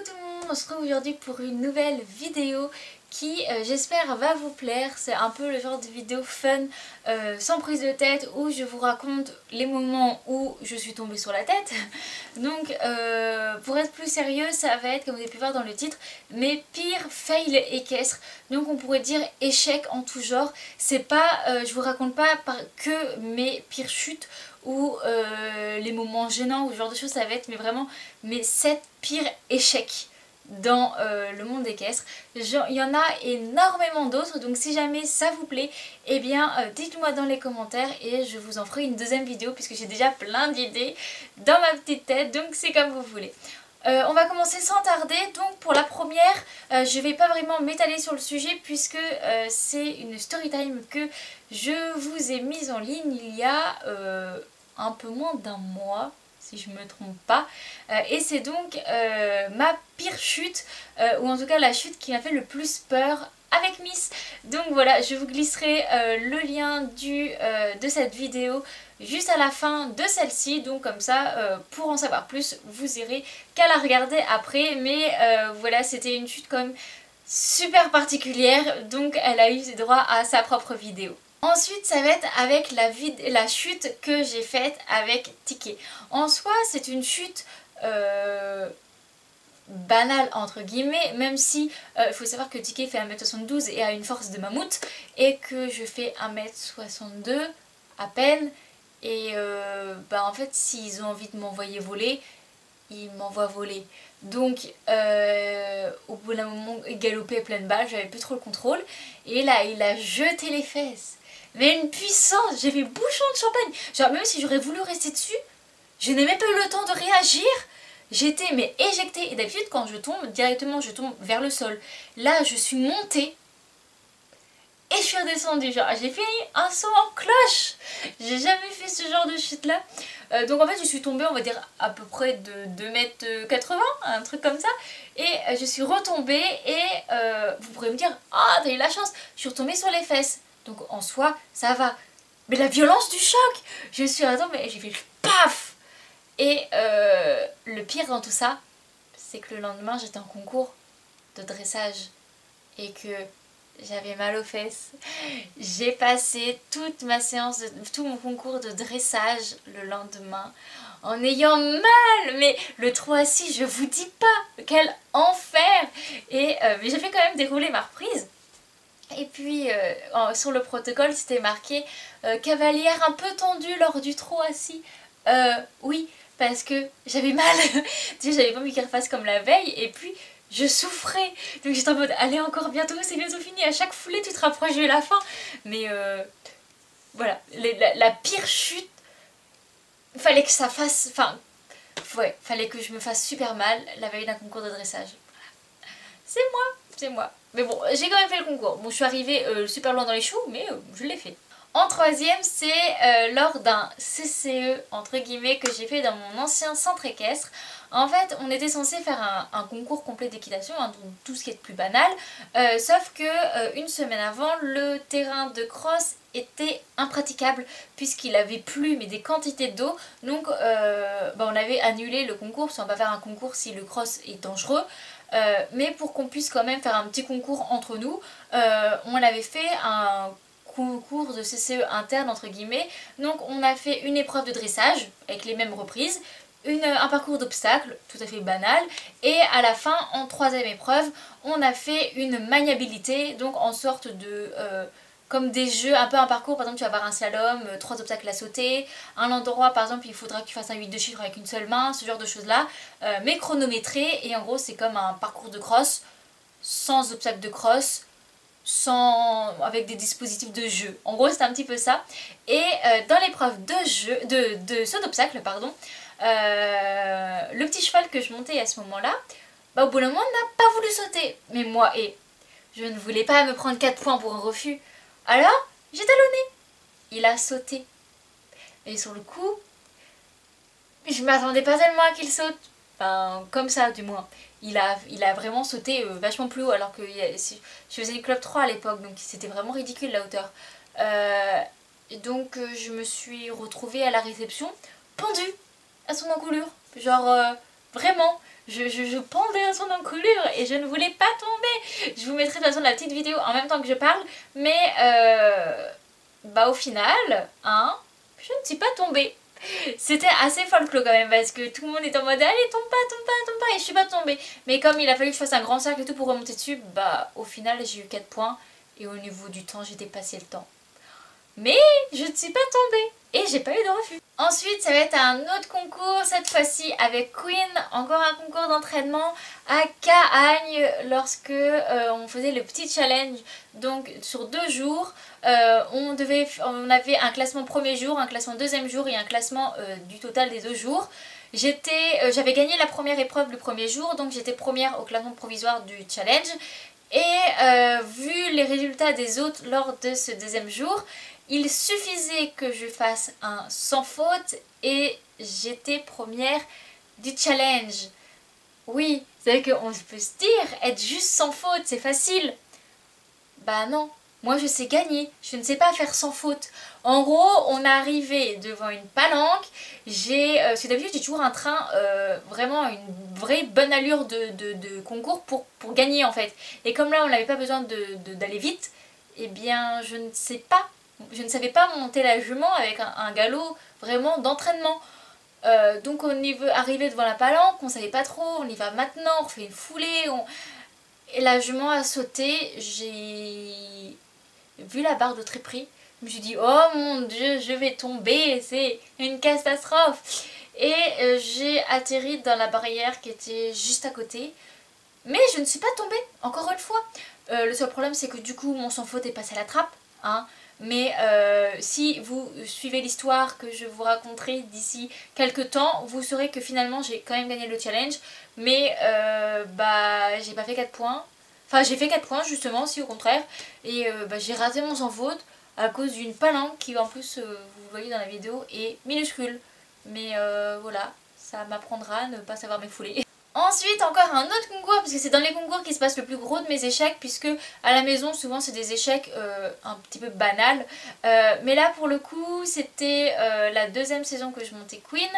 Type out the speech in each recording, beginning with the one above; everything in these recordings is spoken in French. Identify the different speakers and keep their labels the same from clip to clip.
Speaker 1: tout le monde, on se retrouve aujourd'hui pour une nouvelle vidéo qui j'espère va vous plaire. C'est un peu le genre de vidéo fun, sans prise de tête, où je vous raconte les moments où je suis tombée sur la tête. Donc pour être plus sérieux, ça va être, comme vous avez pu voir dans le titre, mes pires fails équestres. Donc on pourrait dire échecs en tout genre. C'est pas, je vous raconte pas que mes pires chutes ou les moments gênants ou ce genre de choses, ça va être mais vraiment mes 7 pires échecs dans le monde équestre. Il y en a énormément d'autres, donc si jamais ça vous plaît, eh bien dites-moi dans les commentaires et je vous en ferai une deuxième vidéo puisque j'ai déjà plein d'idées dans ma petite tête, donc c'est comme vous voulez. On va commencer sans tarder. Donc pour la première, je vais pas vraiment m'étaler sur le sujet puisque c'est une story time que je vous ai mise en ligne il y a un peu moins d'un mois, si je me trompe pas, et c'est donc ma pire chute, ou en tout cas la chute qui m'a fait le plus peur avec Miss. Donc voilà, je vous glisserai le lien de cette vidéo juste à la fin de celle-ci, donc comme ça pour en savoir plus vous irez qu'à la regarder après, mais voilà, c'était une chute quand même super particulière, donc elle a eu droit à sa propre vidéo. Ensuite ça va être avec la chute que j'ai faite avec Ticket. En soi c'est une chute banale entre guillemets, même si il faut savoir que Ticket fait 1m72 et a une force de mammouth et que je fais 1m62 à peine, et en fait s'ils ont envie de m'envoyer voler, ils m'envoient voler. Donc au bout d'un moment il galopait pleine balle, j'avais plus trop le contrôle et là il a jeté les fesses. Mais une puissance, j'ai fait bouchon de champagne. Genre même si j'aurais voulu rester dessus, je n'ai même pas eu le temps de réagir. J'étais mais éjectée. Et d'habitude quand je tombe, directement je tombe vers le sol. Là je suis montée et je suis redescendue. Genre j'ai fait un saut en cloche. J'ai jamais fait ce genre de chute là. Donc en fait je suis tombée, on va dire à peu près de 2,80 m, un truc comme ça. Et je suis retombée et vous pourrez me dire « Ah, t'as eu la chance !» Je suis retombée sur les fesses. Donc en soi, ça va. Mais la violence du choc, je suis retombée et j'ai fait paf. Et le pire dans tout ça, c'est que le lendemain, j'étais en concours de dressage et que j'avais mal aux fesses. J'ai passé toute ma séance, tout mon concours de dressage le lendemain en ayant mal. Mais le trot assis, je vous dis pas, quel enfer. Et mais j'ai fait quand même dérouler ma reprise. Et puis sur le protocole c'était marqué cavalière un peu tendue lors du trot assis. Oui, parce que j'avais mal. Tu sais, j'avais pas mis qu'elle fasse comme la veille et puis je souffrais. Donc j'étais en mode allez, encore bientôt, c'est bientôt fini. À chaque foulée tu te rapproches de la fin. Mais voilà, la pire chute, fallait que ça fasse. Enfin, ouais, fallait que je me fasse super mal la veille d'un concours de dressage. C'est moi, c'est moi. Mais bon, j'ai quand même fait le concours. Bon, je suis arrivée super loin dans les choux, mais je l'ai fait. En troisième, c'est lors d'un CCE, entre guillemets, que j'ai fait dans mon ancien centre équestre. En fait, on était censé faire un concours complet d'équitation, hein, donc tout ce qui est de plus banal. Sauf que une semaine avant, le terrain de cross était impraticable puisqu'il avait plu mais des quantités d'eau. Donc on avait annulé le concours parce qu'on va faire un concours si le cross est dangereux. Mais pour qu'on puisse quand même faire un petit concours entre nous, on avait fait un concours de CCE interne entre guillemets. Donc on a fait une épreuve de dressage avec les mêmes reprises, un parcours d'obstacles tout à fait banal, et à la fin, en troisième épreuve, on a fait une maniabilité, donc en sorte de comme des jeux, un peu un parcours. Par exemple tu vas avoir un slalom, 3 obstacles à sauter, un endroit par exemple il faudra que tu fasses un 8 de chiffres avec une seule main, ce genre de choses là, mais chronométré. Et en gros c'est comme un parcours de cross, sans obstacles de cross, avec des dispositifs de jeu. En gros c'est un petit peu ça. Et dans l'épreuve de saut d'obstacle, pardon, le petit cheval que je montais à ce moment là, au bout d'un moment n'a pas voulu sauter. Mais moi, je ne voulais pas me prendre 4 points pour un refus. Alors, j'ai talonné. Il a sauté. Et sur le coup, je m'attendais pas tellement à qu'il saute. Enfin, comme ça du moins. Il a vraiment sauté vachement plus haut alors que je faisais le club 3 à l'époque, donc c'était vraiment ridicule la hauteur. Et donc je me suis retrouvée à la réception, pendue à son encolure. Genre vraiment, je pendais à son encolure et je ne voulais pas tomber. Je vous mettrai de toute façon la petite vidéo en même temps que je parle, mais bah au final, hein, je ne suis pas tombée. C'était assez folklore quand même parce que tout le monde est en mode allez tombe pas, tombe pas, tombe pas, et je suis pas tombée. Mais comme il a fallu que je fasse un grand cercle et tout pour remonter dessus, bah au final j'ai eu 4 points et au niveau du temps j'ai dépassé le temps. Mais je ne suis pas tombée et j'ai pas eu de refus. Ensuite ça va être un autre concours, cette fois-ci avec Queen, encore un concours d'entraînement à Cahagnes lorsque on faisait le petit challenge. Donc sur 2 jours, on avait un classement premier jour, un classement deuxième jour et un classement du total des 2 jours. J'avais gagné la première épreuve le premier jour, donc j'étais première au classement provisoire du challenge. Et vu les résultats des autres lors de ce deuxième jour, il suffisait que je fasse un sans faute et j'étais première du challenge. Oui, c'est vrai qu'on peut se dire, être juste sans faute, c'est facile. Bah non, moi je sais gagner, je ne sais pas faire sans faute. En gros, on est arrivé devant une palanque, parce que d'habitude j'ai toujours un train, vraiment une vraie bonne allure de concours pour gagner en fait. Et comme là on n'avait pas besoin d'aller vite, eh bien je ne savais pas monter la jument avec un galop vraiment d'entraînement. Donc on est arrivé devant la palanque, on savait pas trop, on y va maintenant, on fait une foulée, et la jument a sauté, j'ai vu la barre de tréprix, je me suis dit oh mon dieu je vais tomber, c'est une catastrophe. Et j'ai atterri dans la barrière qui était juste à côté, mais je ne suis pas tombée, encore une fois. Le seul problème c'est que du coup mon sans faute est passé à la trappe, hein. Mais si vous suivez l'histoire que je vous raconterai d'ici quelques temps, vous saurez que finalement j'ai quand même gagné le challenge. Mais bah j'ai pas fait 4 points. Enfin j'ai fait 4 points justement, si au contraire. Et bah, j'ai raté mon sans faute à cause d'une palanque qui en plus, vous voyez dans la vidéo, est minuscule. Mais voilà, ça m'apprendra à ne pas savoir m'effouler. Ensuite encore un autre concours, parce que c'est dans les concours qui se passe le plus gros de mes échecs, puisque à la maison souvent c'est des échecs un petit peu banals, mais là pour le coup c'était la deuxième saison que je montais Queen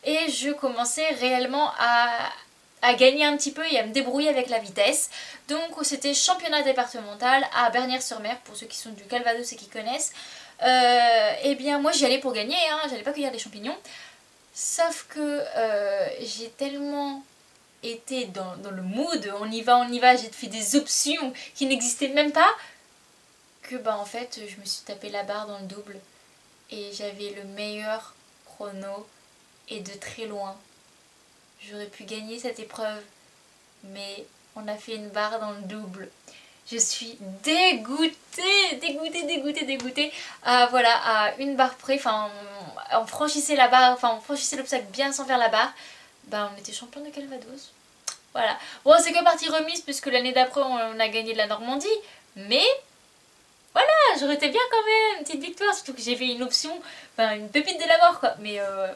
Speaker 1: et je commençais réellement à gagner un petit peu et à me débrouiller avec la vitesse. Donc c'était championnat départemental à Bernières-sur-Mer, pour ceux qui sont du Calvados et qui connaissent. Et bien moi j'y allais pour gagner, hein, j'allais pas cueillir des champignons, sauf que j'ai tellement été dans le mood, on y va, j'ai fait des options qui n'existaient même pas, que bah en fait je me suis tapé la barre dans le double et j'avais le meilleur chrono et de très loin. J'aurais pu gagner cette épreuve, mais on a fait une barre dans le double. Je suis dégoûtée, dégoûtée. Voilà, à une barre près, enfin on franchissait la barre, enfin on franchissait l'obstacle bien sans faire la barre. Bah on était champion de Calvados. Voilà. Bon c'est que partie remise puisque l'année d'après on a gagné de la Normandie. Mais voilà, j'aurais été bien quand même, une petite victoire. Surtout que j'ai fait une option, enfin une pépite de la mort quoi. Mais ouais.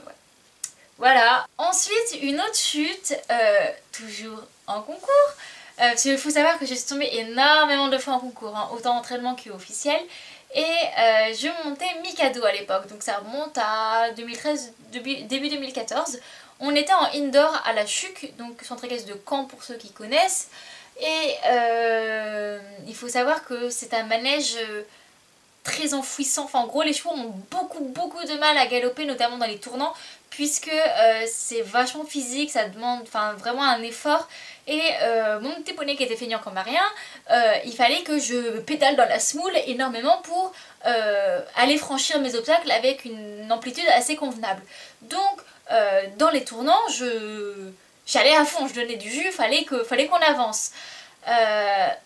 Speaker 1: Voilà. Ensuite une autre chute, toujours en concours. Parce qu'il faut savoir que j'ai tombé énormément de fois en concours, hein, autant entraînement qu'officiel. Et je montais Mikado à l'époque, donc ça remonte à 2013, début 2014. On était en indoor à la Chuc, donc centre équestre de Caen pour ceux qui connaissent. Et il faut savoir que c'est un manège très enfouissant. Enfin en gros les chevaux ont beaucoup de mal à galoper, notamment dans les tournants, puisque c'est vachement physique, ça demande vraiment un effort. Et mon petit poney qui était feignant comme rien, il fallait que je pédale dans la smoule énormément pour aller franchir mes obstacles avec une amplitude assez convenable. Donc dans les tournants, j'allais à fond, je donnais du jus, fallait qu'on avance.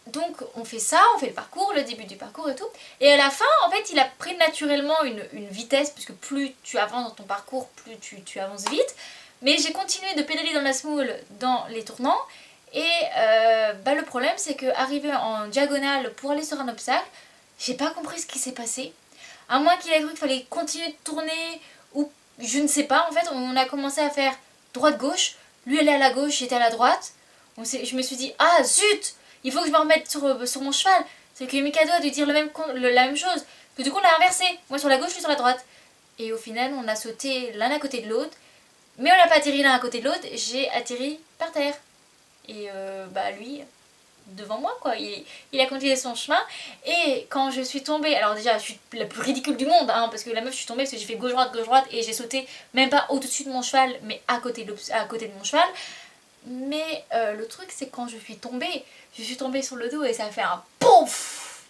Speaker 1: Donc on fait ça, on fait le parcours, le début du parcours et tout. Et à la fin, en fait, il a pris naturellement une vitesse, puisque plus tu avances dans ton parcours, plus tu avances vite. Mais j'ai continué de pédaler dans la smoule dans les tournants. Et bah, le problème, c'est qu'arrivé en diagonale pour aller sur un obstacle, j'ai pas compris ce qui s'est passé. À moins qu'il ait cru qu'il fallait continuer de tourner, ou je ne sais pas. En fait, on a commencé à faire droite-gauche. Lui, elle est à la gauche, j'étais à la droite. Je me suis dit, ah zut, il faut que je me remette sur mon cheval. C'est que Mikado a dû dire la même chose. Que du coup on a inversé, moi sur la gauche, lui sur la droite. Et au final on a sauté l'un à côté de l'autre. Mais on n'a pas atterri l'un à côté de l'autre, j'ai atterri par terre. Et bah lui, devant moi quoi, il a continué son chemin. Et quand je suis tombée, alors déjà je suis la plus ridicule du monde hein, parce que la meuf je suis tombée parce que j'ai fait gauche droite et j'ai sauté même pas au-dessus de mon cheval mais à côté de mon cheval. Mais le truc c'est quand je suis tombée sur le dos et ça a fait un pouf.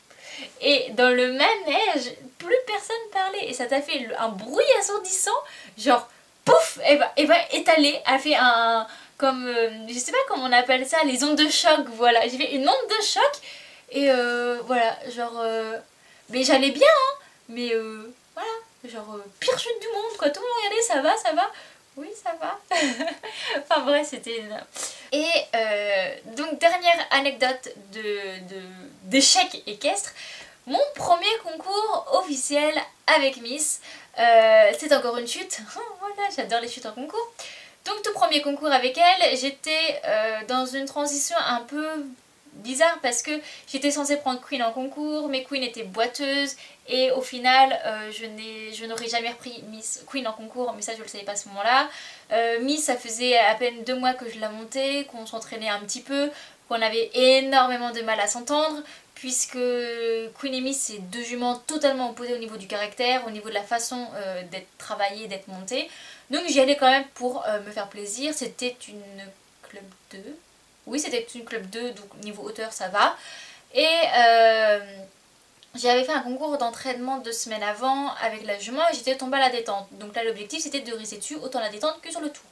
Speaker 1: Et dans le manège plus personne parlait et ça t'a fait un bruit assourdissant, genre pouf, et bah étalé, a fait un comme je sais pas comment on appelle ça, les ondes de choc, voilà, j'ai fait une onde de choc et voilà, genre mais j'allais bien hein, mais voilà, genre pire chute du monde quoi, tout le monde regardait, ça va, oui ça va. Enfin bref, c'était une... Et donc dernière anecdote d'échec équestre, mon premier concours officiel avec Miss, c'est encore une chute, voilà, j'adore les chutes en concours. Donc tout premier concours avec elle, j'étais dans une transition un peu bizarre parce que j'étais censée prendre Queen en concours, mais Queen était boiteuse et au final je n'aurais jamais repris Miss Queen en concours, mais ça je le savais pas à ce moment-là. Miss, ça faisait à peine 2 mois que je la montais, qu'on s'entraînait un petit peu, qu'on avait énormément de mal à s'entendre puisque Queen et Miss c'est 2 juments totalement opposés au niveau du caractère, au niveau de la façon d'être travaillée, d'être montée. Donc j'y allais quand même pour me faire plaisir, c'était une club 2. Oui, c'était une club 2, donc niveau hauteur ça va. Et j'avais fait un concours d'entraînement 2 semaines avant avec la jument et j'étais tombée à la détente. Donc là l'objectif c'était de rester dessus autant la détente que sur le tour.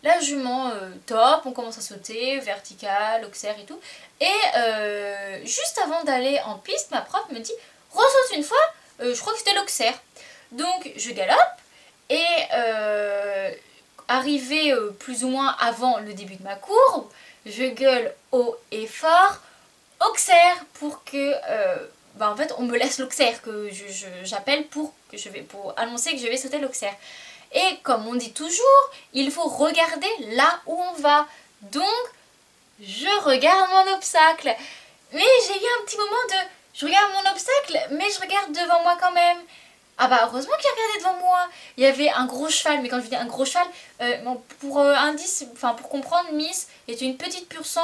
Speaker 1: La jument top, on commence à sauter, vertical, auxerre et tout. Et juste avant d'aller en piste, ma prof me dit « Ressaute une fois, je crois que c'était l'auxerre ». Donc je galope et arrivé plus ou moins avant le début de ma courbe, je gueule haut et fort « Auxerre » pour que bah en fait on me laisse l'auxerre, que j'appelle pour annoncer que je vais sauter l'auxerre. Et comme on dit toujours, il faut regarder là où on va. Donc, je regarde mon obstacle. Mais j'ai eu un petit moment de... Je regarde mon obstacle, mais je regarde devant moi quand même. Ah bah heureusement qu'il regardait devant moi. Il y avait un gros cheval, mais quand je dis un gros cheval, pour indice, enfin pour comprendre, Miss est une petite pur sang,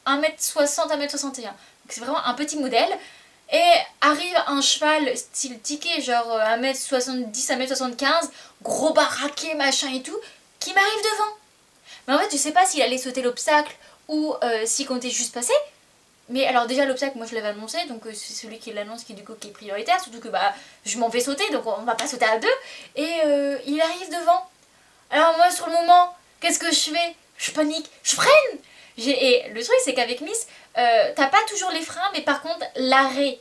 Speaker 1: 1m60, 1m61. Donc c'est vraiment un petit modèle. Et arrive un cheval style ticket, genre 1m70, 1m75, gros baraqué, machin et tout, qui m'arrive devant. Mais en fait, je sais pas s'il allait sauter l'obstacle ou s'il comptait juste passer. Mais alors déjà l'obstacle, moi je l'avais annoncé, donc c'est celui qui l'annonce qui du coup qui est prioritaire, surtout que bah je m'en vais sauter, donc on va pas sauter à 2. Et il arrive devant. Alors moi sur le moment, qu'est-ce que je fais? Je panique, je freine. Et le truc c'est qu'avec Miss, t'as pas toujours les freins, mais par contre l'arrêt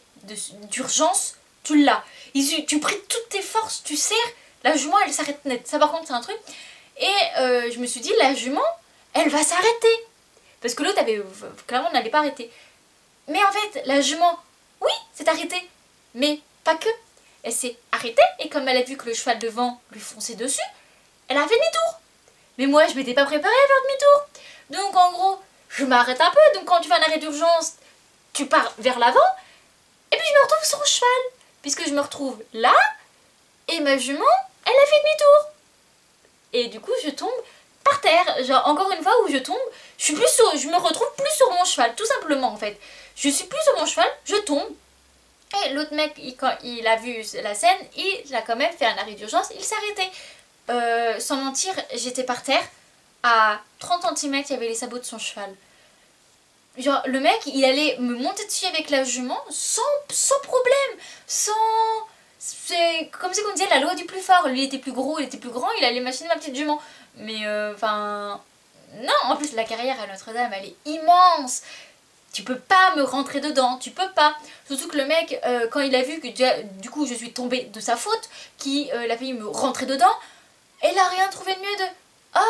Speaker 1: d'urgence, tu l'as. Tu pries toutes tes forces, tu serres, la jument elle s'arrête net. Ça par contre c'est un truc. Et je me suis dit, la jument, elle va s'arrêter. Parce que l'autre avait clairement n'allait pas arrêter. Mais en fait, la jument, oui, s'est arrêtée. Mais pas que. Elle s'est arrêtée et comme elle a vu que le cheval devant lui fonçait dessus, elle a fait demi-tour. Mais moi, je m'étais pas préparée à faire demi-tour. Donc en gros, je m'arrête un peu. Donc quand tu fais un arrêt d'urgence, tu pars vers l'avant. Et puis je me retrouve sur le cheval. Puisque je me retrouve là. Et ma jument, elle a fait demi-tour. Et du coup, je tombe par terre. Genre, encore une fois où je tombe, je me retrouve plus sur mon cheval. Tout simplement, en fait. Je suis plus sur mon cheval, je tombe. Et l'autre mec, quand il a vu la scène, il a quand même fait un arrêt d'urgence. Il s'est arrêté. Sans mentir, j'étais par terre. À 30 cm, il y avait les sabots de son cheval. Genre, le mec, il allait me monter dessus avec la jument sans problème. C'est comme si on disait la loi du plus fort. Lui, il était plus gros, il était plus grand, il allait machiner ma petite jument. Mais, enfin... non, en plus, la carrière à Notre-Dame, elle est immense. Tu peux pas me rentrer dedans, tu peux pas. Surtout que le mec, quand il a vu que du coup je suis tombée de sa faute, qu'il a failli me rentrer dedans, elle a rien trouvé de mieux de « Ah,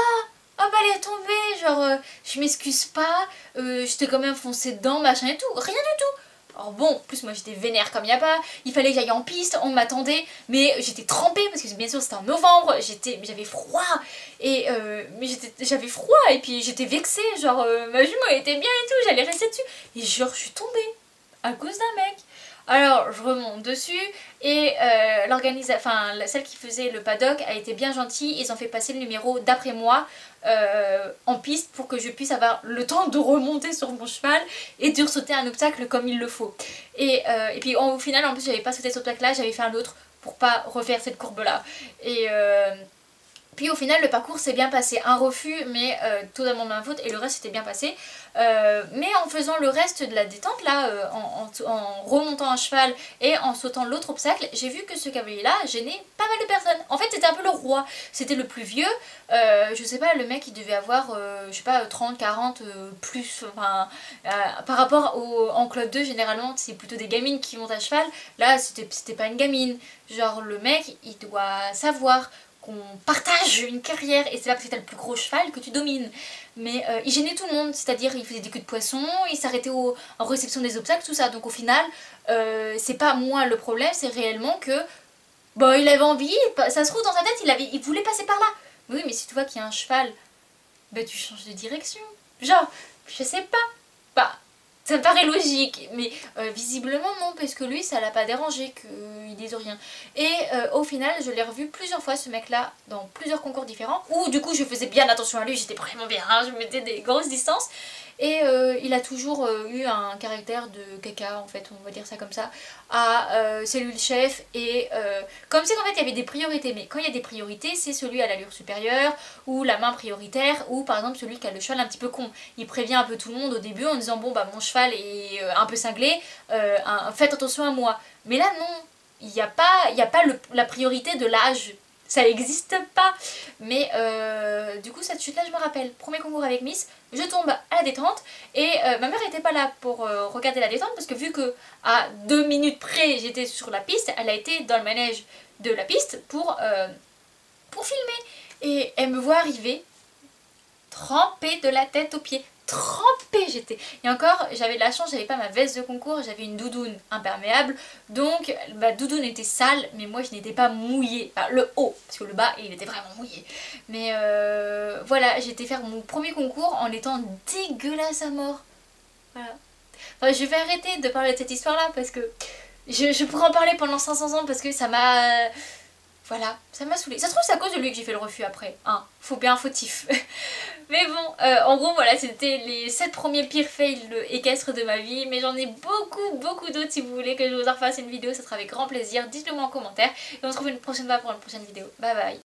Speaker 1: bah elle est tombée, genre je m'excuse pas, je t'ai quand même foncé dedans, machin et tout. » Rien du tout. Alors bon, en plus moi j'étais vénère comme y a pas, il fallait que j'aille en piste, on m'attendait, mais j'étais trempée parce que bien sûr c'était en novembre, j'avais froid, et j'avais froid et puis j'étais vexée, genre ma jument elle était bien et tout, j'allais rester dessus, et genre je suis tombée à cause d'un mec. Alors je remonte dessus et celle qui faisait le paddock a été bien gentille, ils ont fait passer le numéro d'après moi en piste pour que je puisse avoir le temps de remonter sur mon cheval et de sauter un obstacle comme il le faut. Et puis au final en plus j'avais pas sauté cet obstacle là, j'avais fait un autre pour pas refaire cette courbe là. Et puis au final le parcours s'est bien passé, un refus mais totalement de ma faute et le reste s'était bien passé. Mais en faisant le reste de la détente là, en remontant un cheval et en sautant l'autre obstacle, j'ai vu que ce cavalier là gênait pas mal de personnes. En fait c'était un peu le roi, c'était le plus vieux, je sais pas, le mec il devait avoir je sais pas 30, 40 plus, enfin par rapport en club 2 généralement c'est plutôt des gamines qui montent à cheval, là c'était pas une gamine, genre le mec il doit savoir qu'on partage une carrière et c'est pas parce que t'as le plus gros cheval que tu domines. Mais il gênait tout le monde, c'est-à-dire il faisait des coups de poisson, il s'arrêtait en réception des obstacles, tout ça. Donc au final, c'est pas moi le problème, c'est réellement que bon, il avait envie, ça se trouve dans sa tête, il voulait passer par là. Oui, mais si tu vois qu'il y a un cheval, bah tu changes de direction. Genre, je sais pas. Bah, ça me paraît logique, mais visiblement non, parce que lui ça l'a pas dérangé qu'il dise rien. Et au final je l'ai revu plusieurs fois ce mec là dans plusieurs concours différents, où du coup je faisais bien attention à lui, j'étais vraiment bien, hein, je mettais des grosses distances. Et il a toujours eu un caractère de caca en fait, on va dire ça comme ça, c'est lui le chef et comme c'est qu'en fait il y avait des priorités, mais quand il y a des priorités c'est celui à l'allure supérieure ou la main prioritaire ou par exemple celui qui a le cheval un petit peu con. Il prévient un peu tout le monde au début en disant bon bah mon cheval est un peu cinglé, faites attention à moi. Mais là non, il n'y a pas la priorité de l'âge. Ça n'existe pas. Mais du coup cette chute là je me rappelle, premier concours avec Miss, je tombe à la détente et ma mère n'était pas là pour regarder la détente parce que vu que à 2 minutes près j'étais sur la piste, elle a été dans le manège de la piste pour filmer. Et elle me voit arriver trempée de la tête aux pieds. Trempée j'étais. Et encore j'avais de la chance, j'avais pas ma veste de concours, j'avais une doudoune imperméable, donc ma doudoune était sale mais moi je n'étais pas mouillée, enfin le haut parce que le bas il était vraiment mouillé, mais voilà, j'étais faire mon premier concours en étant dégueulasse à mort, voilà. Enfin je vais arrêter de parler de cette histoire là parce que je pourrais en parler pendant 500 ans parce que ça m'a... Voilà, ça m'a saoulée. Ça se trouve c'est à cause de lui que j'ai fait le refus après, hein, faut bien fautif. Mais bon, en gros voilà, c'était les 7 premiers pires fails équestres de ma vie, mais j'en ai beaucoup d'autres. Si vous voulez que je vous en refasse une vidéo, ça sera avec grand plaisir, dites-le moi en commentaire, et on se retrouve une prochaine fois pour une prochaine vidéo. Bye bye.